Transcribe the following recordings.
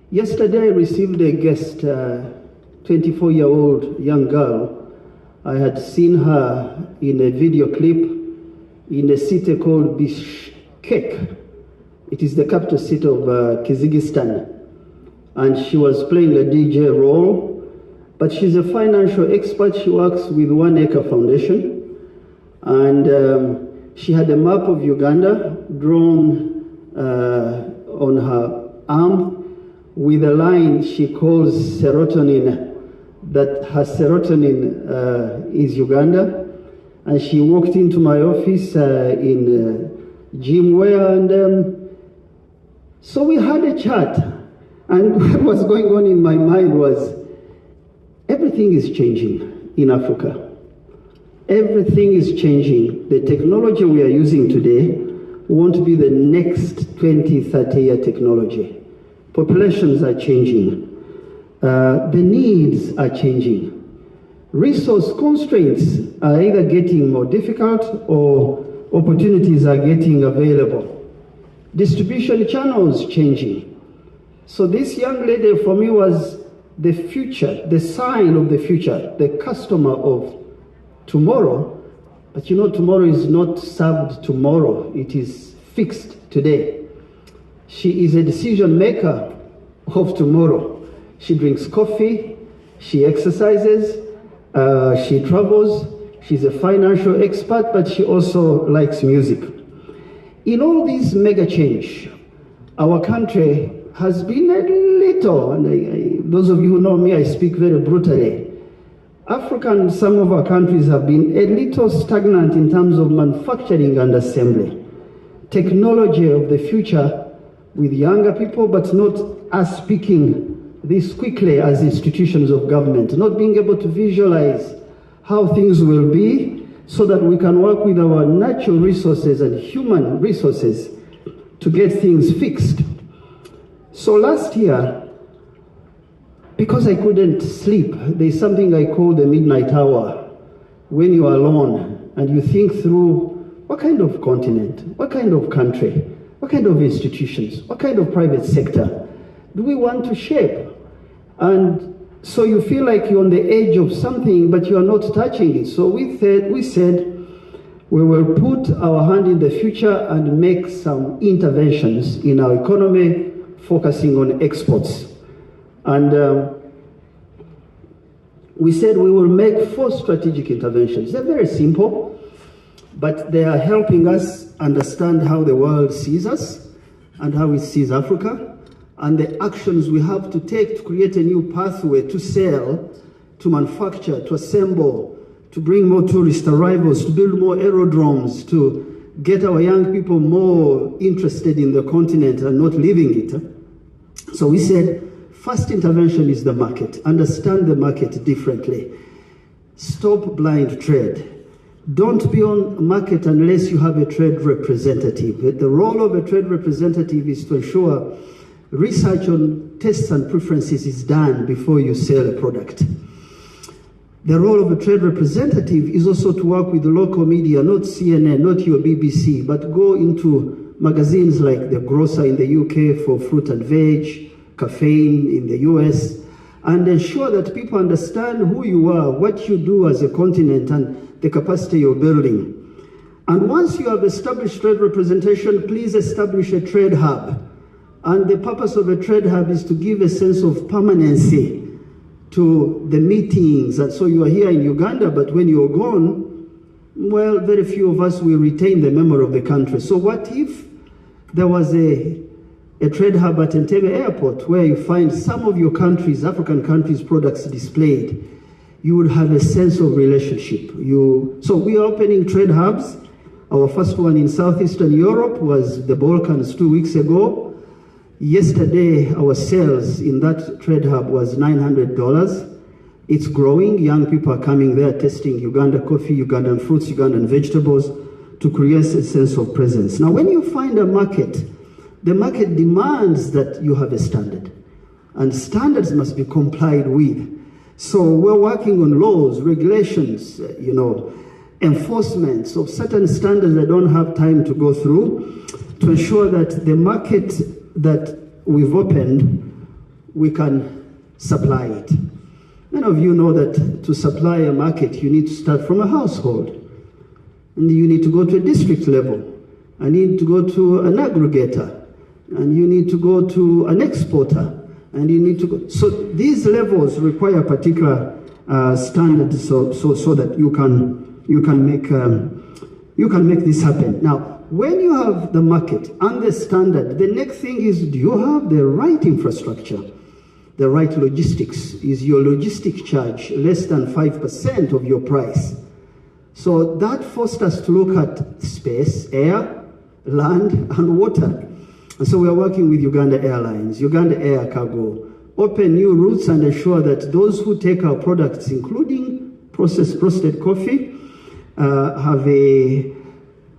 Yesterday I received a guest, 24-year-old young girl. I had seen her in a video clip in a city called Bishkek. It is the capital city of Kyrgyzstan. And she was playing a DJ role, but she's a financial expert. She works with One Acre Foundation. And she had a map of Uganda drawn on her arm with a line she calls serotonin, that her serotonin is Uganda. And she walked into my office in gymwear, and so we had a chat. And what was going on in my mind was, everything is changing in Africa. Everything is changing. The technology we are using today won't be the next 20, 30-year technology. Populations are changing. The needs are changing. Resource constraints are either getting more difficult or opportunities are getting available. Distribution channels changing. So this young lady for me was the future, the sign of the future, the customer of tomorrow. But you know, tomorrow is not served tomorrow. It is fixed today. She is a decision maker of tomorrow. She drinks coffee, she exercises, she travels, she's a financial expert, but she also likes music. In all this mega change, our country has been a little, and those of you who know me, I speak very brutally. Africa and some of our countries have been a little stagnant in terms of manufacturing and assembly. Technology of the future with younger people, but not us speaking this quickly as institutions of government, not being able to visualize how things will be so that we can work with our natural resources and human resources to get things fixed. So last year, because I couldn't sleep, there's something I call the midnight hour, when you are alone and you think through what kind of continent, what kind of country, what kind of institutions, what kind of private sector do we want to shape? And so you feel like you're on the edge of something, but you are not touching it. So we said we will put our hand in the future and make some interventions in our economy, focusing on exports. And we said we will make 4 strategic interventions. They're very simple, but they are helping us understand how the world sees us and how it sees Africa, and the actions we have to take to create a new pathway to sell, to manufacture, to assemble, to bring more tourist arrivals, to build more aerodromes, to get our young people more interested in the continent and not leaving it. So we said, first intervention is the market. Understand the market differently. Stop blind trade. Don't be on market unless you have a trade representative. The role of a trade representative is to ensure research on tastes and preferences is done before you sell a product. The role of a trade representative is also to work with the local media, not CNN, not your BBC, but go into magazines like The Grocer in the UK for fruit and veg, Caffeine in the US, and ensure that people understand who you are, what you do as a continent, and the capacity you're building. And once you have established trade representation, please establish a trade hub. And the purpose of a trade hub is to give a sense of permanency to the meetings. And so you are here in Uganda, but when you're gone, well, very few of us will retain the memory of the country. So what if there was a trade hub at Entebbe Airport where you find some of your countries, African countries' products displayed? You would have a sense of relationship. So we are opening trade hubs. Our first one in Southeastern Europe was the Balkans 2 weeks ago. Yesterday, our sales in that trade hub was $900. It's growing. Young people are coming there, testing Uganda coffee, Ugandan fruits, Ugandan vegetables to create a sense of presence. Now, when you find a market, the market demands that you have a standard, and standards must be complied with. So we're working on laws, regulations, enforcements of certain standards I don't have time to go through, to ensure that the market that we've opened we can supply it. Many of you know that to supply a market, you need to start from a household. And you need to go to a district level. I need to go to an aggregator. And you need to go to an exporter. And you need to go. So these levels require particular standards so that you can make this happen. Now, when you have the market and the standard, the next thing is, do you have the right infrastructure, the right logistics? Is your logistic charge less than 5% of your price? So that forced us to look at space, air, land, and water. And so we are working with Uganda Airlines, Uganda Air Cargo, open new routes and ensure that those who take our products, including processed roasted coffee,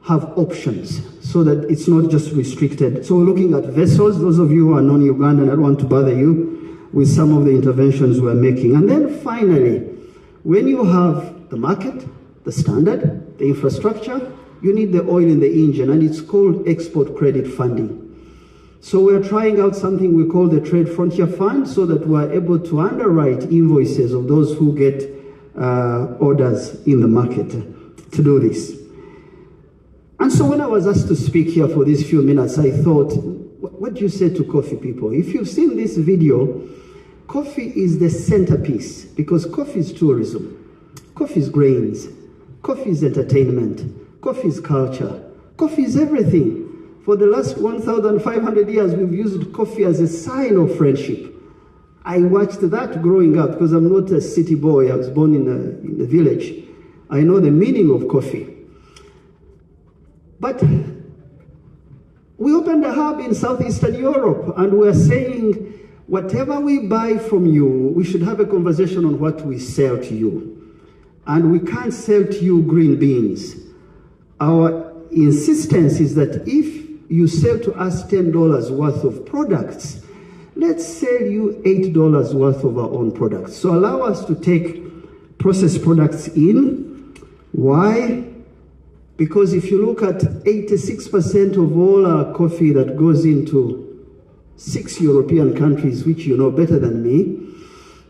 have options so that it's not just restricted. So we're looking at vessels. Those of you who are non-Ugandan, I don't want to bother you with some of the interventions we're making. And then finally, when you have the market, the standard, the infrastructure, you need the oil in the engine, and it's called export credit funding. So we're trying out something we call the Trade Frontier Fund so that we're able to underwrite invoices of those who get orders in the market to do this. And so when I was asked to speak here for these few minutes, I thought, what do you say to coffee people? If you've seen this video, coffee is the centerpiece because coffee is tourism, coffee is grains, coffee is entertainment, coffee is culture, coffee is everything. For the last 1,500 years, we've used coffee as a sign of friendship. I watched that growing up because I'm not a city boy. I was born in a village. I know the meaning of coffee. But we opened a hub in Southeastern Europe, and we're saying, whatever we buy from you, we should have a conversation on what we sell to you. And we can't sell to you green beans. Our insistence is that if you sell to us $10 worth of products, let's sell you $8 worth of our own products. So allow us to take processed products in. Why? Because if you look at 86% of all our coffee that goes into 6 European countries, which you know better than me,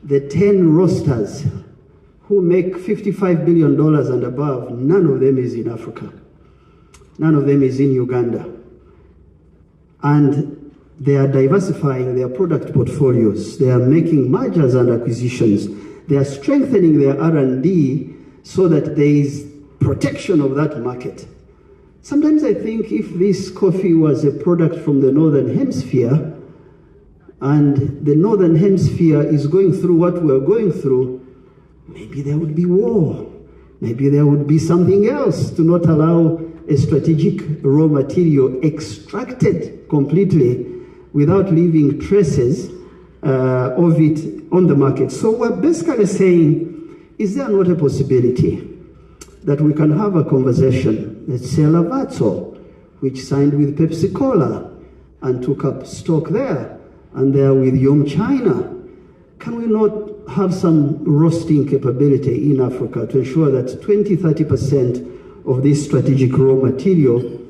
the 10 roasters who make $55 billion and above, none of them is in Africa. None of them is in Uganda. And they are diversifying their product portfolios. They are making mergers and acquisitions. They are strengthening their R&D so that there is protection of that market. Sometimes I think if this coffee was a product from the Northern Hemisphere, and the Northern Hemisphere is going through what we're going through, maybe there would be war. Maybe there would be something else to not allow a strategic raw material extracted completely without leaving traces of it on the market. So we're basically saying, is there not a possibility that we can have a conversation? Let's say Lavazzo, which signed with Pepsi Cola and took up stock there, and they're with Yum China. Can we not have some roasting capability in Africa to ensure that 20-30% of this strategic raw material,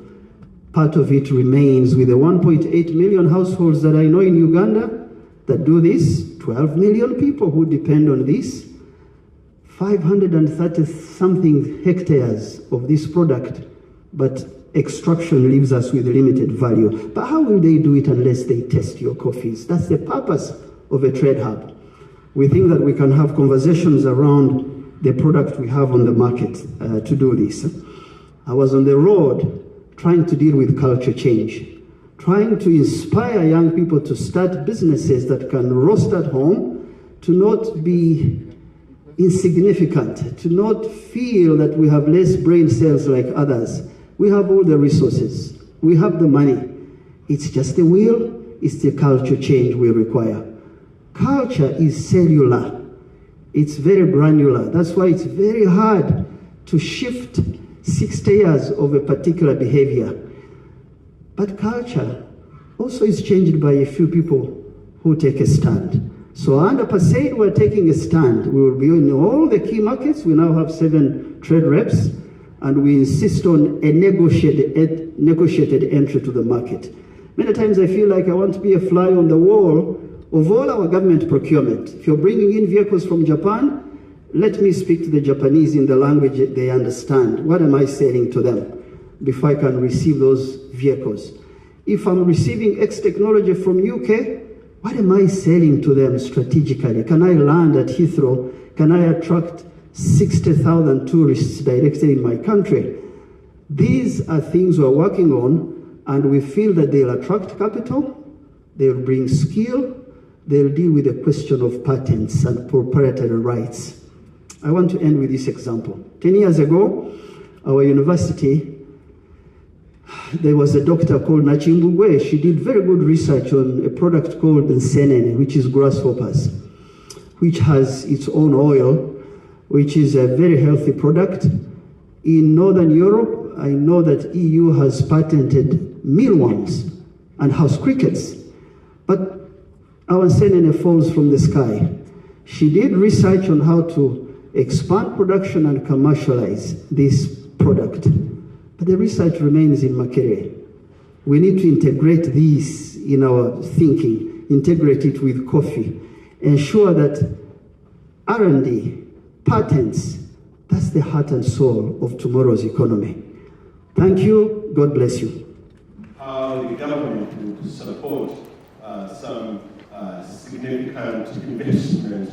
part of it remains with the 1.8 million households that I know in Uganda that do this, 12 million people who depend on this, 530 something hectares of this product, but extraction leaves us with limited value. But how will they do it unless they test your coffees? That's the purpose of a trade hub. We think that we can have conversations around the product we have on the market to do this. I was on the road trying to deal with culture change, trying to inspire young people to start businesses that can roast at home, to not be insignificant, to not feel that we have less brain cells like others. We have all the resources. We have the money. It's just the will, it's the culture change we require. Culture is cellular. It's very granular. That's why it's very hard to shift 60 years of a particular behavior. But culture also is changed by a few people who take a stand. So under PACEID, we're taking a stand. We will be in all the key markets. We now have 7 trade reps, and we insist on a negotiated entry to the market. Many times I feel like I want to be a fly on the wall Of all our government procurement, if you're bringing in vehicles from Japan, let me speak to the Japanese in the language they understand. What am I saying to them before I can receive those vehicles? If I'm receiving X technology from UK, what am I selling to them strategically? Can I land at Heathrow? Can I attract 60,000 tourists directly in my country? These are things we're working on, and we feel that they'll attract capital, they'll bring skill, they'll deal with the question of patents and proprietary rights. I want to end with this example. 10 years ago, our university, there was a doctor called Nachimbugwe. She did very good research on a product called Nsenene, which is grasshoppers, which has its own oil, which is a very healthy product. In Northern Europe, I know that EU has patented mealworms and house crickets, but our Nsenene falls from the sky. She did research on how to expand production and commercialize this product. But the research remains in Makerere. We need to integrate this in our thinking, integrate it with coffee, ensure that R&D, patents, that's the heart and soul of tomorrow's economy. Thank you. God bless you. How the government would support some significant investment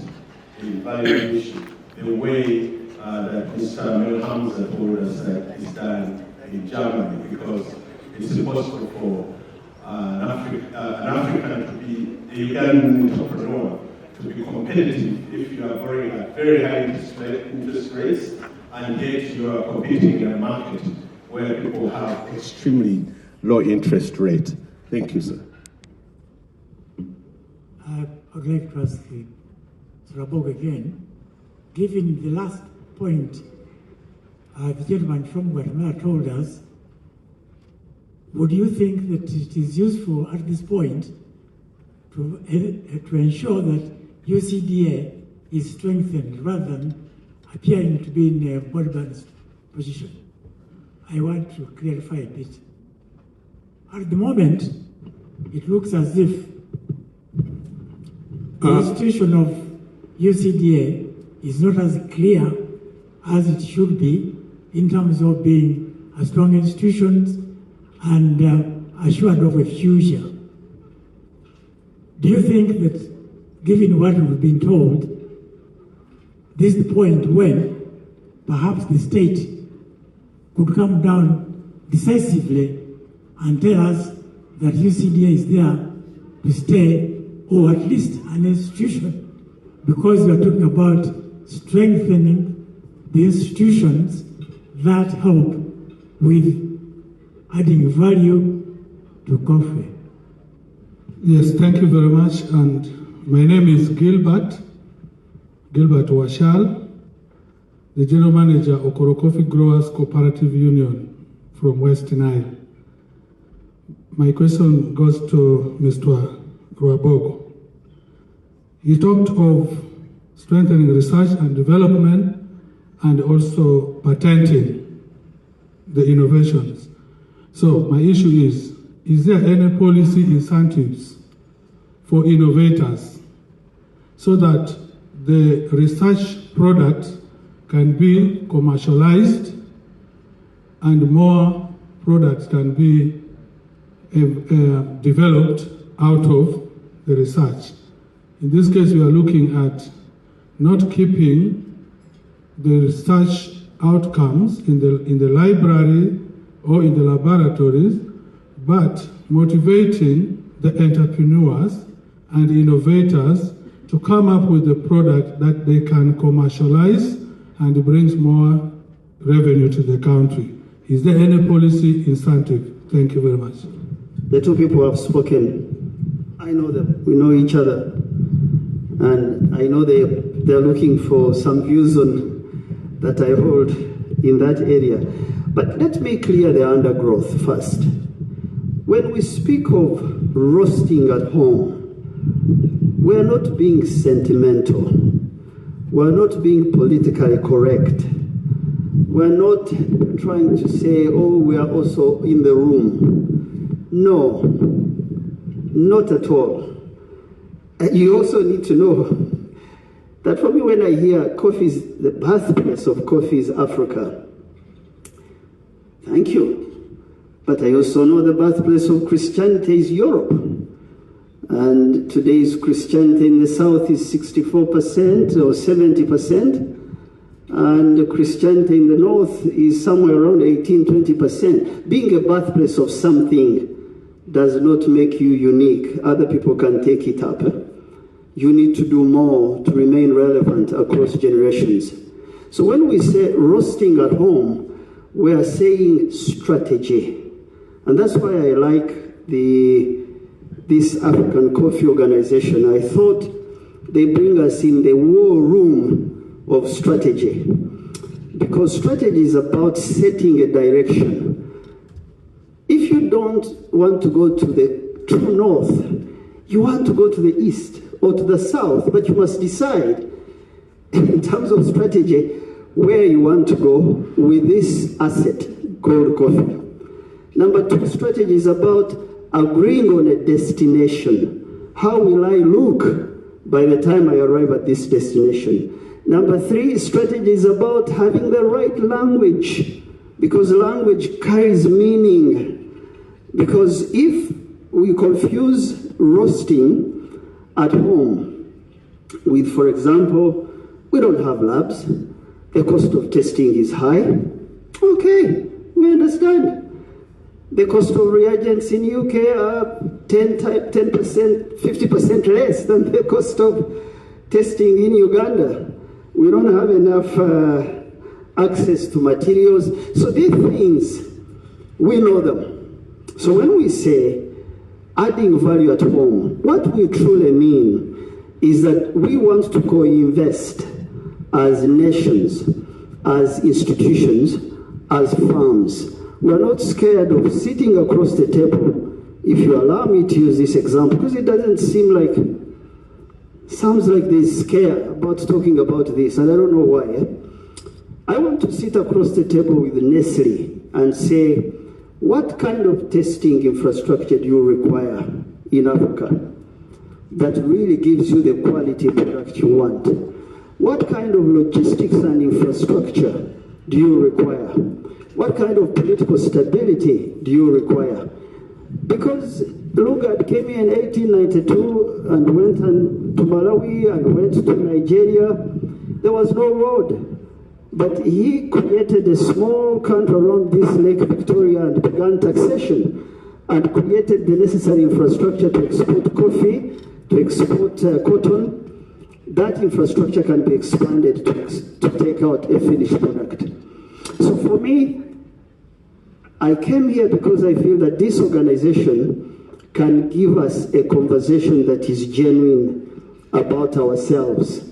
in valuation, the way that Mr. Melhamza told us that is done in Germany, because it's impossible for an African to be a Ugandan entrepreneur to be competitive if you are borrowing at very high interest rates, and yet you are competing in a market where people have extremely low interest rate. Thank you, sir. I'd like to ask Rwabwogo again, given the last point the gentleman from Guatemala told us, would you think that it is useful at this point to ensure that UCDA is strengthened rather than appearing to be in a body-balanced position? I want to clarify a bit. At the moment, it looks as if the institution of UCDA is not as clear as it should be in terms of being a strong institution and assured of a future. Do you think that, given what we've been told, this is the point when perhaps the state could come down decisively and tell us that UCDA is there to stay, or at least an institution, because we are talking about strengthening the institutions that help with adding value to coffee? Yes, thank you very much. And my name is Gilbert Washal, the General Manager of Okoro Coffee Growers Cooperative Union from West Nile. My question goes to Mr. Rwabwogo. He talked of strengthening research and development and also patenting the innovations. So my issue is there any policy incentives for innovators so that the research product can be commercialized and more products can be developed out of the research? In this case, we are looking at not keeping the research outcomes in the library or in the laboratories, but motivating the entrepreneurs and innovators to come up with a product that they can commercialize and brings more revenue to the country. Is there any policy incentive? Thank you very much. The two people have spoken. I know them. We know each other. And I know they're looking for some views on that I hold in that area. But let me clear the undergrowth first. When we speak of roasting at home, we're not being sentimental. We're not being politically correct. We're not trying to say, oh, we are also in the room. No, not at all. You also need to know that for me, when I hear coffee is the birthplace of coffee is Africa, thank you. But I also know the birthplace of Christianity is Europe. And today's Christianity in the South is 64% or 70%. And Christianity in the North is somewhere around 18-20%. Being a birthplace of something does not make you unique. Other people can take it up. You need to do more to remain relevant across generations. So when we say roasting at home, we are saying strategy. And that's why I like this African Coffee Organization. I thought they bring us in the war room of strategy. Because strategy is about setting a direction. If you don't want to go to the true north, you want to go to the east or to the south, but you must decide in terms of strategy where you want to go with this asset called coffee. Number 2 strategy is about agreeing on a destination. How will I look by the time I arrive at this destination? Number 3 strategy is about having the right language, because language carries meaning. Because if we confuse roasting at home with, for example, we don't have labs, the cost of testing is high, okay, we understand. The cost of reagents in UK are 10%, 50% less than the cost of testing in Uganda. We don't have enough access to materials. So these things, we know them. So when we say adding value at home, what we truly mean is that we want to co-invest as nations, as institutions, as firms. We're not scared of sitting across the table, if you allow me to use this example, because it doesn't seem like, sounds like there's scare about talking about this, and I don't know why. I want to sit across the table with Nestle and say, what kind of testing infrastructure do you require in Africa that really gives you the quality product you want? What kind of logistics and infrastructure do you require? What kind of political stability do you require? Because Lugard came here in 1892 and went to Malawi and went to Nigeria. There was no road. But he created a small country around this Lake Victoria and began taxation and created the necessary infrastructure to export coffee, to export cotton. That infrastructure can be expanded to take out a finished product. So for me, I came here because I feel that this organization can give us a conversation that is genuine about ourselves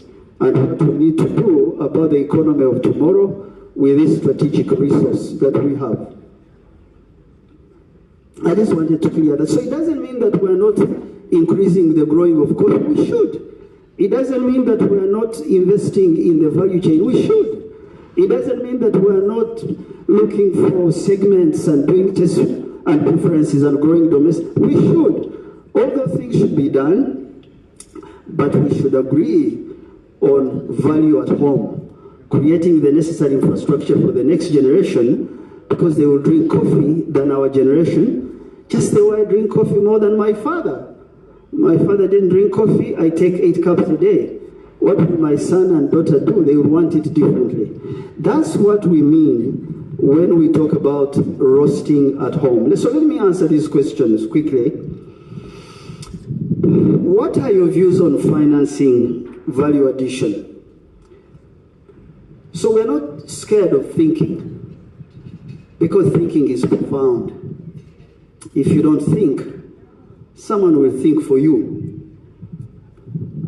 and what we need to do about the economy of tomorrow with this strategic resource that we have. I just wanted to clear that. So it doesn't mean that we're not increasing the growing of coffee. We should. It doesn't mean that we're not investing in the value chain. We should. It doesn't mean that we're not looking for segments and doing tests and preferences and growing domestic. We should. All those things should be done, but we should agree on value at home, creating the necessary infrastructure for the next generation, because they will drink coffee than our generation, just the way I drink coffee more than my father. My father didn't drink coffee, I take 8 cups a day. What will my son and daughter do? They will want it differently. That's what we mean when we talk about roasting at home. So let me answer these questions quickly. What are your views on financing value addition? So we're not scared of thinking, because thinking is profound. If you don't think, someone will think for you.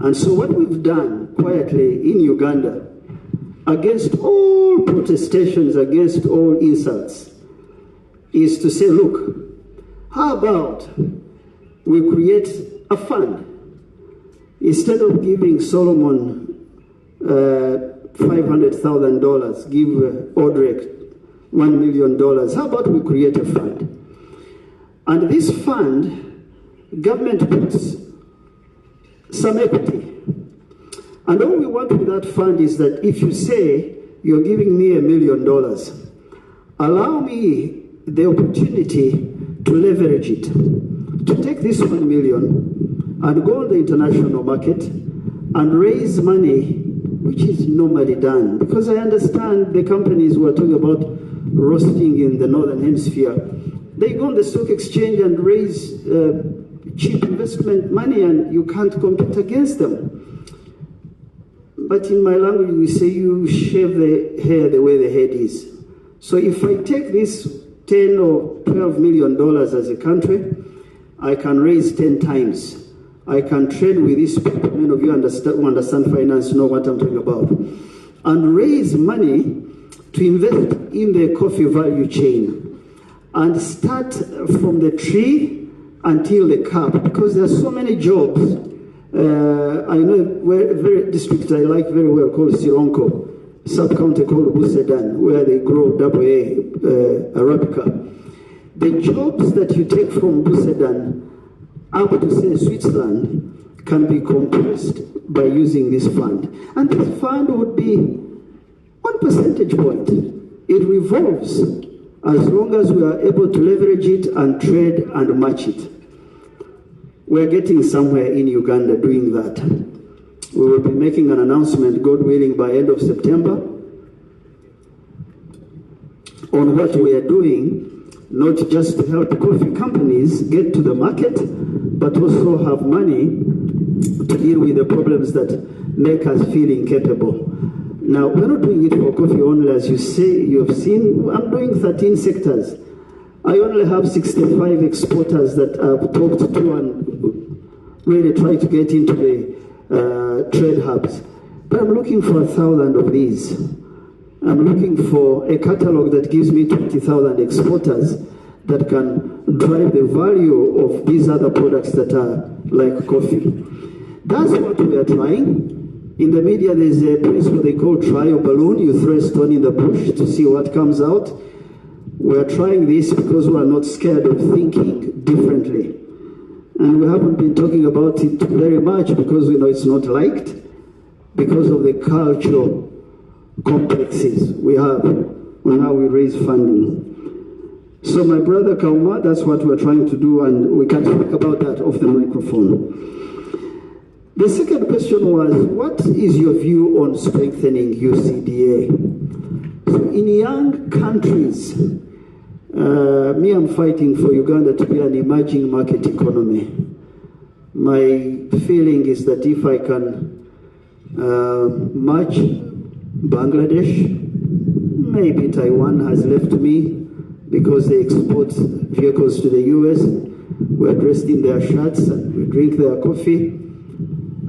And so what we've done quietly in Uganda, against all protestations, against all insults, is to say, look, how about we create a fund? Instead of giving Solomon $500,000, give Odrek $1 million, how about we create a fund? And this fund, government puts some equity. And all we want with that fund is that if you say you're giving me $1 million, allow me the opportunity to leverage it, to take this 1 million and go on the international market and raise money, which is normally done. Because I understand the companies who are talking about roasting in the Northern Hemisphere, they go on the stock exchange and raise cheap investment money and you can't compete against them. But in my language, we say you shave the hair the way the head is. So if I take this $10 or $12 million as a country, I can raise 10 times. I can trade with these people, many of you who understand finance know what I'm talking about, and raise money to invest in the coffee value chain and start from the tree until the cup, because there are so many jobs. I know a very district I like very well called Sironko, sub-county called Busedan, where they grow AA Arabica. The jobs that you take from Busedan up to say Switzerland can be compressed by using this fund. And this fund would be 1 percentage point. It revolves as long as we are able to leverage it and trade and match it. We're getting somewhere in Uganda doing that. We will be making an announcement, God willing, by end of September on what we are doing, not just to help coffee companies get to the market, but also have money to deal with the problems that make us feel incapable. Now, we're not doing it for coffee only, as you say, you have seen. I'm doing 13 sectors. I only have 65 exporters that I've talked to and really try to get into the trade hubs. But I'm looking for 1,000 of these. I'm looking for a catalog that gives me 20,000 exporters that can drive the value of these other products that are like coffee. That's what we are trying. In the media, there's a principle they call try or balloon. You throw a stone in the bush to see what comes out. We're trying this because we are not scared of thinking differently. And we haven't been talking about it very much because we know it's not liked, because of the cultural complexes we have when how we raise funding. So my brother Kauma, that's what we're trying to do, and we can talk about that off the microphone. The second question was, what is your view on strengthening UCDA? So in young countries, me, I'm fighting for Uganda to be an emerging market economy. My feeling is that if I can match Bangladesh, maybe Taiwan has left me because they export vehicles to the US. We're dressed in their shirts and we drink their coffee.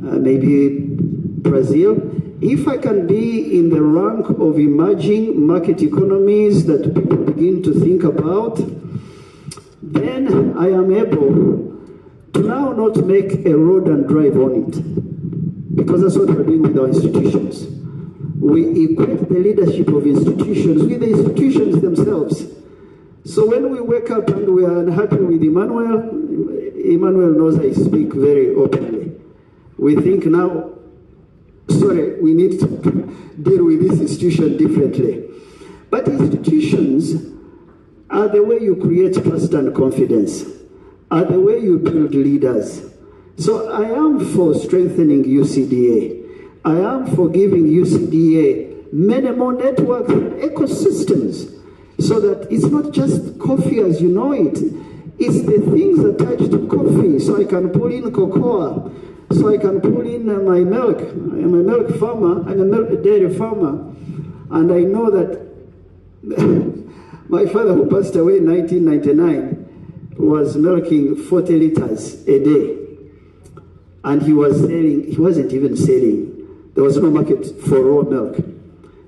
Maybe Brazil. If I can be in the rank of emerging market economies that people begin to think about, then I am able to now not make a road and drive on it. Because that's what we're doing with our institutions. We equate the leadership of institutions with the institutions themselves. So when we wake up and we are unhappy with Emmanuel knows I speak very openly. We think now, sorry, we need to deal with this institution differently. But institutions are the way you create trust and confidence, are the way you build leaders. So I am for strengthening UCDA. I am for giving UCDA many more networks and ecosystems so that it's not just coffee as you know it. It's the things attached to coffee. So I can pull in cocoa, so I can pull in my milk. I'm a milk farmer, I'm a dairy farmer. And I know that my father, who passed away in 1999, was milking 40 liters a day. And he was selling, he wasn't even selling. There was no market for raw milk.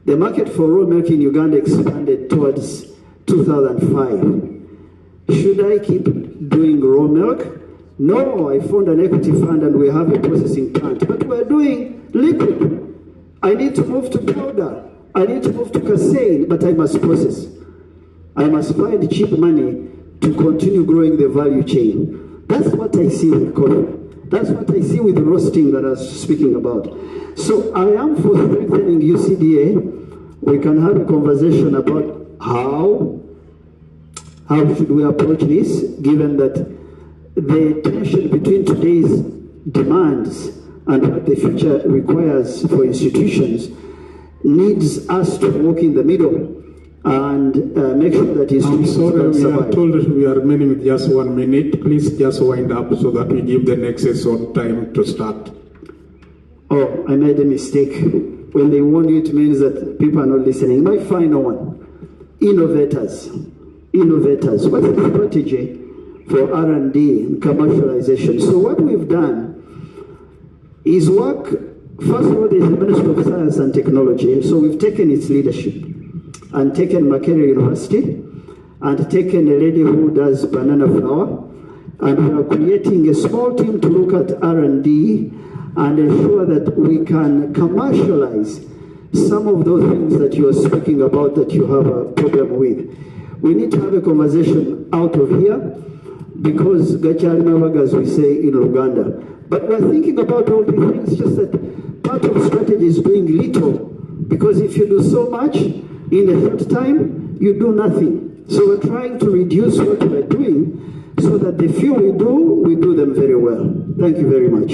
The market for raw milk in Uganda expanded towards 2005. Should I keep doing raw milk? No, I found an equity fund and we have a processing plant. But we're doing liquid. I need to move to powder. I need to move to PACEID, but I must process. I must find cheap money to continue growing the value chain. That's what I see with coffee. That's what I see with the roasting that I was speaking about. So I am for strengthening UCDA. We can have a conversation about how should we approach this, given that the tension between today's demands and what the future requires for institutions needs us to walk in the middle and make sure that institutions I'm sorry, we survive. are told we are remaining with just 1 minute. Please just wind up so that we give the next session time to start. Oh, I made a mistake. When they warn you, it means that people are not listening. My final one, innovators. Innovators. What's the strategy for R&D and commercialization? So what we've done is work, first of all, there's the Ministry of Science and Technology. So we've taken its leadership and taken Makerere University and taken a lady who does banana flour, and we are creating a small team to look at R&D and ensure that we can commercialize some of those things that you are speaking about that you have a problem with. We need to have a conversation out of here because Gachari Mabaga, as we say in Uganda. But we're thinking about all these things, just that part of strategy is doing little, because if you do so much in a short time, you do nothing. So we're trying to reduce what we're doing so that the few we do them very well. Thank you very much.